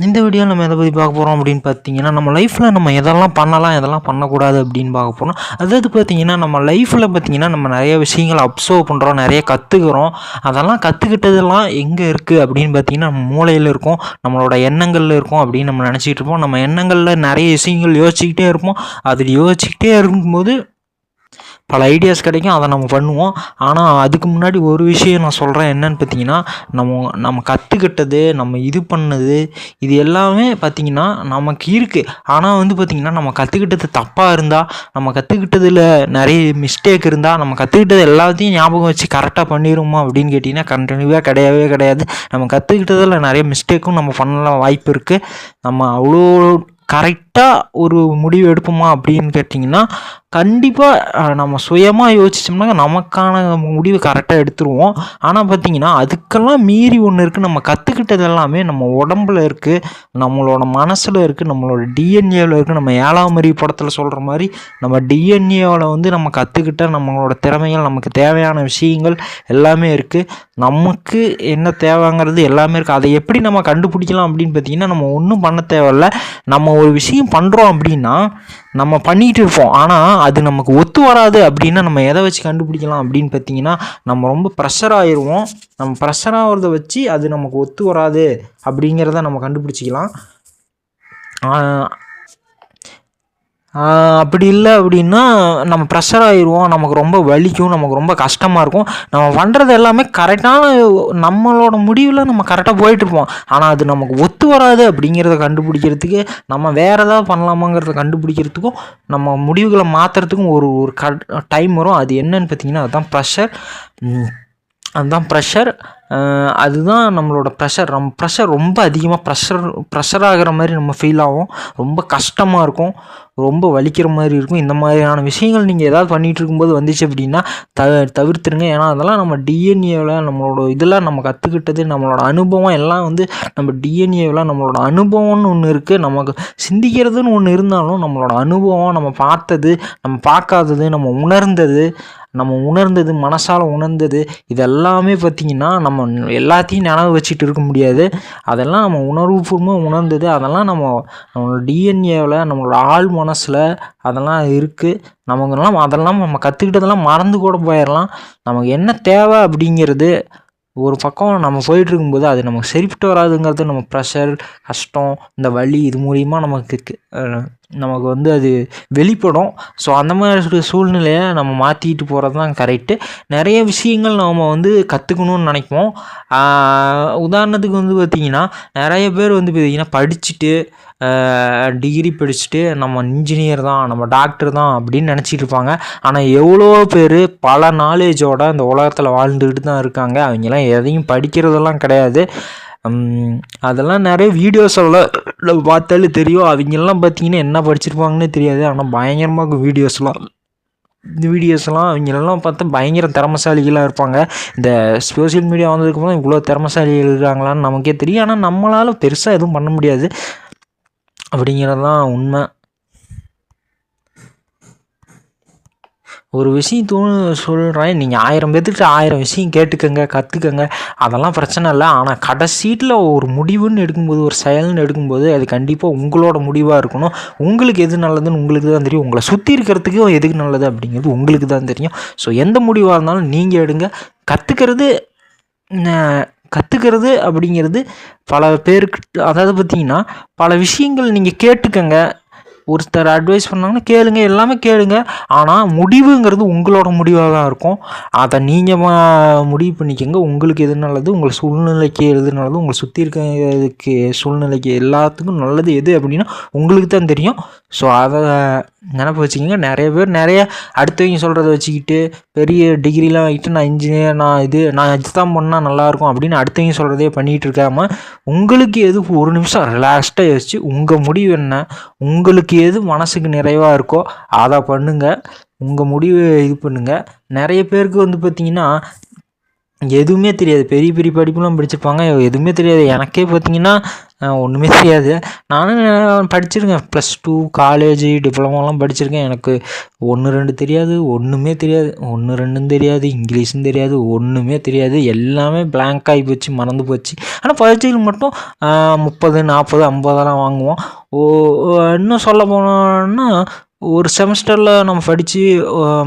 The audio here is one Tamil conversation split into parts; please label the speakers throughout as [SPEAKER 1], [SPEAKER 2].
[SPEAKER 1] இந்த வீடியோ நம்ம எதை பற்றி பார்க்க போகிறோம் அப்படின்னு பார்த்தீங்கன்னா, நம்ம லைஃப்பில் நம்ம எதெல்லாம் பண்ணலாம், எதெல்லாம் பண்ணக்கூடாது அப்படின்னு பார்க்க போகிறோம். அதாவது பார்த்தீங்கன்னா, நம்ம லைஃப்பில் பார்த்தீங்கன்னா, நம்ம நிறைய விஷயங்கள் அப்சர்வ் பண்ணுறோம், நிறைய கற்றுக்குறோம். அதெல்லாம் கற்றுக்கிட்டதெல்லாம் எங்கே இருக்குது அப்படின்னு பார்த்தீங்கன்னா, நம்ம மூளையில் இருக்கும், நம்மளோட எண்ணங்களில் இருக்கும் அப்படின்னு நம்ம நினச்சிக்கிட்டு இருப்போம். நம்ம எண்ணங்களில் நிறைய விஷயங்கள் யோசிச்சுக்கிட்டே இருப்போம். அது யோசிச்சுக்கிட்டே இருக்கும்போது பல ஐடியாஸ் கிடைக்கும், அதை நம்ம பண்ணுவோம். ஆனால் அதுக்கு முன்னாடி ஒரு விஷயம் நான் சொல்கிறேன், என்னன்னு பார்த்தீங்கன்னா, நம்ம கற்றுக்கிட்டது, நம்ம இது பண்ணது, இது எல்லாமே பார்த்திங்கன்னா நமக்கு இருக்குது. ஆனால் வந்து பார்த்திங்கன்னா, நம்ம கற்றுக்கிட்டது தப்பாக இருந்தால், நம்ம கற்றுக்கிட்டதில் நிறைய மிஸ்டேக் இருந்தால், நம்ம கற்றுக்கிட்டது எல்லாத்தையும் ஞாபகம் வச்சு கரெக்டாக பண்ணிடுமா அப்படின்னு கேட்டிங்கன்னா, கண்டினியூவாக கிடையவே கிடையாது. நம்ம கற்றுக்கிட்டதில் நிறைய மிஸ்டேக்கும் நம்ம பண்ணலாம் வாய்ப்பு இருக்குது. நம்ம அவ்வளோ கரெக்டாக ஒரு முடிவு எடுப்போமா அப்படின்னு கேட்டிங்கன்னா, கண்டிப்பாக நம்ம சுயமாக யோசிச்சோம்னா நமக்கான முடிவு கரெக்டாக எடுத்துருவோம். ஆனால் பார்த்திங்கன்னா, அதுக்கெல்லாம் மீறி ஒன்று இருக்குது. நம்ம கற்றுக்கிட்டது எல்லாமே நம்ம உடம்புல இருக்குது, நம்மளோட மனசில் இருக்குது, நம்மளோட டிஎன்ஏவில் இருக்குது. நம்ம 7ஆம் அறிவு படத்தில் சொல்கிற மாதிரி, நம்ம டிஎன்ஏவில் வந்து நம்ம கற்றுக்கிட்ட நம்மளோட திறமைகள், நமக்கு தேவையான விஷயங்கள் எல்லாமே இருக்குது. நமக்கு என்ன தேவைங்கிறது எல்லாமே இருக்குது. அதை எப்படி நம்ம கண்டுபிடிக்கலாம் அப்படின்னு பார்த்திங்கன்னா, நம்ம ஒன்றும் பண்ண தேவையில்ல. நம்ம ஒரு விஷயம் பண்ணுறோம் அப்படின்னா, நம்ம பண்ணிகிட்டு இருப்போம். ஆனால் அது நமக்கு ஒத்து வராது அப்படின்னா, நம்ம எதை வச்சு கண்டுபிடிக்கலாம் அப்படின்னு பார்த்தீங்கன்னா, நம்ம ரொம்ப ப்ரெஷர் ஆயிடுவோம். நம்ம ப்ரெஷர் ஆகிறத வச்சு அது நமக்கு ஒத்து வராது அப்படிங்கிறத நம்ம கண்டுபிடிச்சிக்கலாம். அப்படி இல்லை அப்படின்னா, நம்ம ப்ரெஷர் ஆயிடுவோம், நமக்கு ரொம்ப வலிக்கும், நமக்கு ரொம்ப கஷ்டமாக இருக்கும். நம்ம பண்ணுறது எல்லாமே கரெக்டான நம்மளோட முடிவில் நம்ம கரெக்டாக போயிட்டுருப்போம். ஆனால் அது நமக்கு ஒத்து வராது அப்படிங்கிறத கண்டுபிடிக்கிறதுக்கு, நம்ம வேறு ஏதாவது பண்ணலாமாங்கிறத கண்டுபிடிக்கிறதுக்கும், நம்ம முடிவுகளை மாற்றுறதுக்கும் ஒரு ஒரு டைம் வரும். அது என்னன்னு பார்த்தீங்கன்னா, அதுதான் ப்ரெஷர். அதுதான் நம்மளோட ப்ரெஷர். நம்ம ப்ரெஷர் ரொம்ப அதிகமாக ப்ரெஷர் ஆகிற மாதிரி நம்ம ஃபீல் ஆகும். ரொம்ப கஷ்டமாக இருக்கும், ரொம்ப வலிக்கிற மாதிரி இருக்கும். இந்த மாதிரியான விஷயங்கள் நீங்கள் ஏதாவது பண்ணிகிட்டு இருக்கும்போது வந்துச்சு அப்படின்னா தவிர்த்துருங்க. ஏன்னா அதெல்லாம் நம்ம டிஎன்ஏவில், நம்மளோட இதெல்லாம் நம்ம கற்றுக்கிட்டது, நம்மளோட அனுபவம் எல்லாம் வந்து நம்ம டிஎன்ஏவில் நம்மளோட அனுபவம்னு ஒன்று இருக்குது. நமக்கு சிந்திக்கிறதுன்னு ஒன்று இருந்தாலும், நம்மளோட அனுபவம், நம்ம பார்த்தது, நம்ம பார்க்காதது, நம்ம உணர்ந்தது, மனசால் உணர்ந்தது, இதெல்லாமே பார்த்திங்கன்னா நம்ம எல்லாத்தையும் நினைவு வச்சுட்டு இருக்க முடியாது. அதெல்லாம் நம்ம உணர்வுபூர்வமாக உணர்ந்தது, அதெல்லாம் நம்மளோட டிஎன்ஏவில், நம்மளோட ஆழ் மனசில் அதெல்லாம் இருக்குது. அதெல்லாம் நம்ம கற்றுக்கிட்டதெல்லாம் மறந்து கூட போயிடலாம். நமக்கு என்ன தேவை அப்படிங்கிறது ஒரு பக்கம் நம்ம போயிட்டுருக்கும்போது அது நமக்கு சரிப்பட்டு வராதுங்கிறது, நம்ம ப்ரெஷர், கஷ்டம், இந்த வலி, இது மூலிமா நமக்கு வந்து அது வெளிப்படும். ஸோ அந்த மாதிரி சூழ்நிலையை நம்ம மாற்றிட்டு போகிறது தான் கரெக்டு. நிறைய விஷயங்கள் நம்ம வந்து கற்றுக்கணுன்னு நினைப்போம். உதாரணத்துக்கு வந்து பார்த்திங்கன்னா, நிறைய பேர் வந்து பார்த்திங்கன்னா படிச்சுட்டு, டிகிரி படிச்சுட்டு நம்ம இன்ஜினியர் தான், நம்ம டாக்டர் தான் அப்படின்னு நினச்சிட்டு இருப்பாங்க. ஆனால் எவ்வளோ பேர் பல நாலேஜோட இந்த உலகத்தில் வாழ்ந்துக்கிட்டு தான் இருக்காங்க. அவங்கெல்லாம் எதையும் படிக்கிறதெல்லாம் கிடையாது. அதெல்லாம் நிறைய வீடியோஸெல்லாம் பார்த்தாலே தெரியும். அவங்கெல்லாம் பார்த்திங்கன்னா என்ன படிச்சிருப்பாங்கன்னே தெரியாது. ஆனால் பயங்கரமாக வீடியோஸ்லாம் அவங்களெல்லாம் பார்த்தா பயங்கர திறமசாலிகளாக இருப்பாங்க. இந்த சோசியல் மீடியா வந்ததுக்கப்புறம் இவ்வளோ திறமசாலிகள் இருக்காங்களான்னு நமக்கே தெரியும். ஆனால் நம்மளால் பெருசாக எதுவும் பண்ண முடியாது அப்படிங்கிறது தான் உண்மை. ஒரு விஷயம் சொல்கிறேன், நீங்கள் 1000 பேர்த்துக்கிட்ட 1000 விஷயம் கேட்டுக்கங்க, கற்றுக்கங்க, அதெல்லாம் பிரச்சனை இல்லை. ஆனால் கடைசீட்டில் ஒரு முடிவுன்னு எடுக்கும்போது, ஒரு செயல்னு எடுக்கும்போது, அது கண்டிப்பாக உங்களோட முடிவாக இருக்கணும். உங்களுக்கு எது நல்லதுன்னு உங்களுக்கு தான் தெரியும். உங்களை சுற்றி இருக்கிறதுக்கு எதுக்கு நல்லது அப்படிங்கிறது உங்களுக்கு தான் தெரியும். ஸோ எந்த முடிவாக இருந்தாலும் நீங்கள் எடுங்க. கற்றுக்கிறது அப்படிங்கிறது பல பேருக்கு, அதாவது பார்த்திங்கன்னா பல விஷயங்கள் நீங்கள் கேட்டுக்கங்க. ஒருத்தர் அட்வைஸ் பண்ணாங்கன்னா கேளுங்க, எல்லாமே கேளுங்க. ஆனால் முடிவுங்கிறது உங்களோட முடிவாக தான் இருக்கும். அதை நீங்கள் முடிவு பண்ணிக்கோங்க. உங்களுக்கு எது நல்லது, உங்கள் சூழ்நிலைக்கு எது நல்லது, உங்களை சுற்றி இருக்கிறதுக்கு சூழ்நிலைக்கு எல்லாத்துக்கும் நல்லது எது அப்படின்னா உங்களுக்கு தான் தெரியும். ஸோ அதை நினப்பு வச்சுக்கோங்க. நிறைய பேர் அடுத்தவங்க சொல்கிறத வச்சுக்கிட்டு பெரிய டிகிரிலாம் ஆகிட்டு நான் இன்ஜினியர், நான் இது தான் பண்ணால் நல்லாயிருக்கும் அப்படின்னு அடுத்தவங்க சொல்கிறதே பண்ணிகிட்டு இருக்காமல், உங்களுக்கு எது ஒரு நிமிஷம் ரிலாக்ஸ்டாக யோசிச்சு உங்கள் முடிவு என்ன, உங்களுக்கு எது மனசுக்கு நிறைவாக இருக்கோ அதை பண்ணுங்கள். உங்கள் முடிவு இது பண்ணுங்கள். நிறைய பேருக்கு வந்து பார்த்திங்கன்னா எதுவுமே தெரியாது. பெரிய பெரிய படிப்புலாம் படிச்சிருப்பாங்க. எதுவுமே தெரியாது. எனக்கே பார்த்தீங்கன்னா ஒன்றுமே தெரியாது. நானும் படிச்சிருக்கேன். +2 காலேஜு, டிப்ளமோலாம் படிச்சிருக்கேன். எனக்கு 1, 2 தெரியாது. ஒன்றுமே தெரியாது. 1, 2ம் தெரியாது. இங்கிலீஷும் தெரியாது. ஒன்றுமே தெரியாது. எல்லாமே பிளாங்க் ஆகி போச்சு, மறந்து போச்சு. ஆனால் பரீட்சையில் மட்டும் 30, 40, 50 வாங்குவோம். இன்னும் சொல்ல போனோன்னா ஒரு செமஸ்டரில் நம்ம படித்து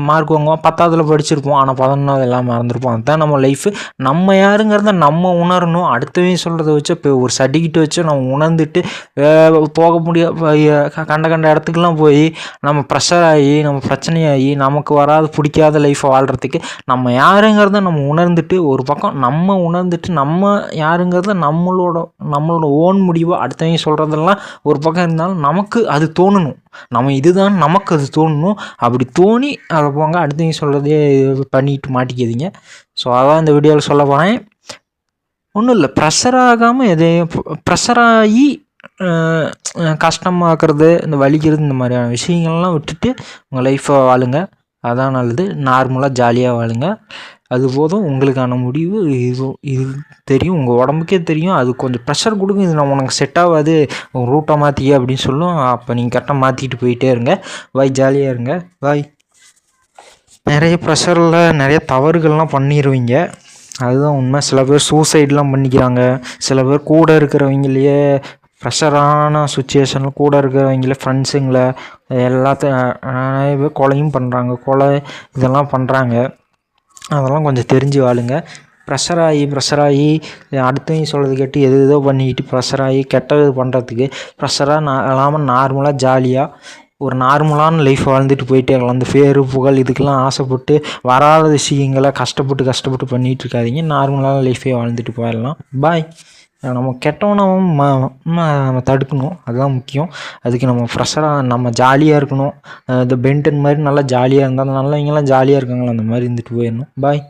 [SPEAKER 1] மார்க் வாங்குவோம். 10ஆவதில் படிச்சிருப்போம். ஆனால் 11ஆவது எல்லாம் மறந்துருப்போம். அதுதான் நம்ம லைஃபு. நம்ம யாருங்கிறத நம்ம உணரணும். அடுத்தவங்க சொல்கிறத வச்சு இப்போ ஒரு சர்டிஃபிகேட் வச்சு நம்ம உணர்ந்துட்டு போக கண்ட கண்ட இடத்துக்குலாம் போய் நம்ம ப்ரெஷர் ஆகி நம்ம பிரச்சனையாகி நமக்கு வராது பிடிக்காத லைஃப்பை வாழ்கிறதுக்கு நம்ம யாருங்கிறத நம்ம உணர்ந்துட்டு ஒரு பக்கம் நம்ம உணர்ந்துட்டு நம்ம யாருங்கிறத நம்மளோட ஓன் முடிவை அடுத்தவங்க சொல்கிறதெல்லாம் ஒரு பக்கம் இருந்தாலும் நமக்கு அது தோணணும். நம்ம இதுதான் நமக்கு அது தோணணும். அப்படி தோணி அதை போங்க. அடுத்தவங்க சொல்கிறதே பண்ணிட்டு மாட்டிக்காதீங்க. ஸோ அதான் இந்த வீடியோவில் சொல்ல போகிறேன். ஒன்றும் இல்லை, ப்ரெஷர் ஆகாமல் எதையும் ப்ரெஷராகி கஷ்டமாக்குறது, இந்த வலிக்கிறது, இந்த மாதிரியான விஷயங்கள்லாம் விட்டுட்டு உங்கள் லைஃப்பை வாழுங்க. அதான் நல்லது. நார்மலாக ஜாலியாக வாழுங்க. அது போதும். உங்களுக்கான முடிவு இது தெரியும். உங்கள் உடம்புக்கே தெரியும். அது கொஞ்சம் ப்ரெஷர் கொடுக்கும். இது நம்ம உனக்கு செட் ஆகாது, ரூட்டை மாற்றிக்க அப்படின்னு சொல்லும். அப்போ நீங்கள் கரெக்டாக மாற்றிக்கிட்டு போயிட்டே இருங்க. பாய். ஜாலியாக இருங்க. பாய். நிறைய ப்ரெஷரில் நிறைய தவறுகள்லாம் பண்ணிடுவீங்க. அதுதான் உண்மை. சில பேர் சூசைட்லாம் பண்ணிக்கிறாங்க. சில பேர் கூட இருக்கிறவங்களையே ப்ரெஷரான சுச்சுவேஷனில் கூட இருக்கிறவங்கள ஃப்ரெண்ட்ஸுங்களை எல்லாத்தையும் நிறைய பேர் கொலையும் பண்ணுறாங்க. இதெல்லாம் பண்ணுறாங்க. அதெல்லாம் கொஞ்சம் தெரிஞ்சு வாழுங்க. ப்ரெஷராகி அடுத்தவங்க சொல்கிறது கேட்டு ஏதோ பண்ணிக்கிட்டு ப்ரெஷராகி கெட்டது பண்ணுறதுக்கு ப்ரெஷராக இல்லாமல் நார்மலாக ஜாலியாக ஒரு நார்மலான லைஃப் வாழ்ந்துட்டு போயிட்டே இருக்கலாம். அந்த பேரு புகழ் இதுக்கெல்லாம் ஆசைப்பட்டு வராத விஷயங்களை கஷ்டப்பட்டு பண்ணிகிட்டு இருக்காதிங்க. நார்மலான லைஃபே வாழ்ந்துட்டு போயிடலாம். பாய். நம்ம கெட்டவனும் நம்ம தடுக்கணும். அதுதான் முக்கியம். அதுக்கு நம்ம ப்ரெஷராக நம்ம ஜாலியாக இருக்கணும். இந்த பென்டன் மாதிரி நல்லா ஜாலியாக இருந்தால் நல்லவங்கெல்லாம் ஜாலியாக இருக்காங்களா அந்த மாதிரி இருந்துட்டு போயிடணும். பாய்.